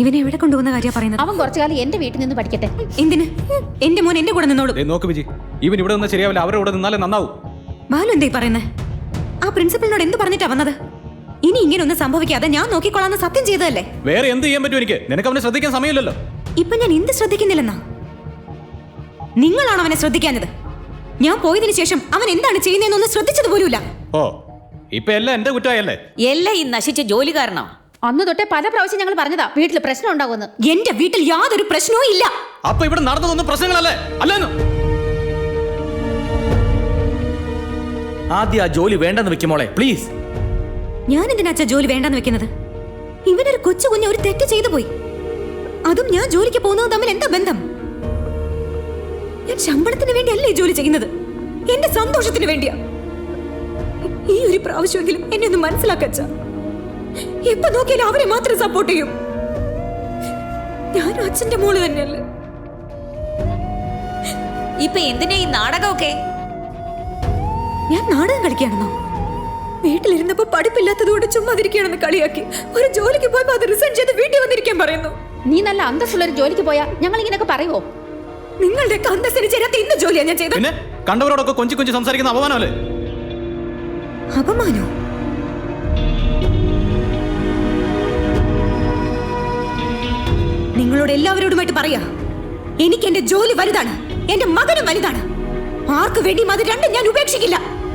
ഇവനെ എവിടെ കൊണ്ടുപോകുന്ന കാര്യം പറയുന്നത്? അവൻ കുറച്ചു കാലം എന്റെ വീട്ടിൽ നിന്ന് പഠിക്കട്ടെ. എന്തിന്? എന്റെ മോൻ എന്റെ കൂടെ നിന്നോളൂ. നോക്ക് വിജി, ഇവൻ ഇവിടെ നിന്നാ ശരിയാവില്ല, അവരുടെ കൂടെ നിന്നാലേ നന്നാവും. ബാലു എന്തേ പറയുന്നേ? ആ പ്രിൻസിപ്പലിനോട് എന്ത് പറഞ്ഞിട്ടാ വന്നത്? ഇനി ഇങ്ങനെ ഒന്നും സംഭവിക്കാതെ ഞാൻ നോക്കിക്കൊള്ളാന്ന് സത്യം ചെയ്തതല്ലേ? വേറെ എന്ത് ചെയ്യാൻ പറ്റും എനിക്ക്? നിനക്ക് അവനെ ശ്രദ്ധിക്കാൻ സമയമില്ലല്ലോ. ഇപ്പൊ ഞാൻ എന്ത് ശ്രദ്ധിക്കുന്നില്ലെന്നാ? നിങ്ങളാണ് അവനെ ശ്രദ്ധിക്കാഞ്ഞത്. ഞാൻ പോയതിനു ശേഷം അവൻ എന്താണ് ചെയ്യുന്നതെന്നൊന്നും ശ്രദ്ധിച്ചത് പോലുമില്ല. ഓ, ഇപ്പൊ എല്ലാം എന്റെ കുറ്റമായല്ലേ? എല്ലാം ഈ നശിച്ച ജോലി കാരണോ? അന്ന് തൊട്ടേ പല പ്രാവശ്യം ഞങ്ങൾ പറഞ്ഞതാ വീട്ടിൽ പ്രശ്നം ഉണ്ടാവുമെന്ന്. എന്റെ വീട്ടിൽ യാതൊരു പ്രശ്നവും ഇല്ല. അപ്പൊ ഇവിടെ നടന്നതൊന്നും പ്രശ്നങ്ങളല്ലേ? അല്ലെന്ന് ആദ്യം ആ ജോലി വേണ്ടെന്ന് വെക്കുമോളെ, പ്ലീസ്. ഞാൻ എന്തിനാ ജോലി വേണ്ടെന്ന് വെക്കുന്നത്? ഇവനൊരു കൊച്ചു കുഞ്ഞ് ഒരു തെറ്റ് ചെയ്തു പോയി. അതും ഞാൻ ജോലിക്ക് പോകുന്നത് തമ്മിൽ എന്താ ബന്ധം? ഞാൻ ശമ്പളത്തിന് വേണ്ടിയല്ല ഈ ജോലി ചെയ്യുന്നത്, എന്റെ സന്തോഷത്തിന് വേണ്ടിയാ. ഈ ഒരു പ്രാവശ്യമെങ്കിലും എന്നെ ഒന്ന് മനസ്സിലാക്കച്ച. എപ്പോ നോക്കിയാലും അവരെ മാത്രം സപ്പോർട്ട് ചെയ്യും. ഞാൻ അച്ഛന്റെ മോള് തന്നെയല്ലേ. ഇപ്പൊ എന്തിനാ ഈ നാടകമൊക്കെ? ഞാൻ നാടകം കളിക്കുകയാണെന്നോ? വീട്ടിലിരുന്നപ്പോ പഠിപ്പില്ലാത്തതുകൊണ്ട് ചുമ്മാതിരിക്കുകയാണെന്ന് കളിയാക്കി ഒരു ജോലിക്ക് പോയപ്പോ അത് റിസൈൻ ചെയ്ത് വീട്ടിൽ വന്നിരിക്കാൻ പറയുന്നു. നീ നല്ല അന്തസ്സുള്ളൊരു ജോലിക്ക് പോയാ ഞങ്ങൾ ഇങ്ങനെയൊക്കെ പറയുവോ? നിങ്ങളുടെ അന്തസ്സിന് ചേരാത്ത ഇന്ന് ജോലിയാ ഞാൻ ചെയ്തത്. പിന്നെ കണ്ടവരോടൊക്കെ കൊഞ്ചി കൊഞ്ചി സംസാരിക്കുന്ന അപമാനമല്ലേ? അപമാനോ? നിങ്ങളോട് എല്ലാവരോടുമായിട്ട് പറയാ, എനിക്ക് എന്റെ ജോലി വലുതാണ്, എന്റെ മകനും വലുതാണ്. ആർക്കു വേണ്ടിയും അത് രണ്ടും ഞാൻ ഉപേക്ഷിക്കില്ല.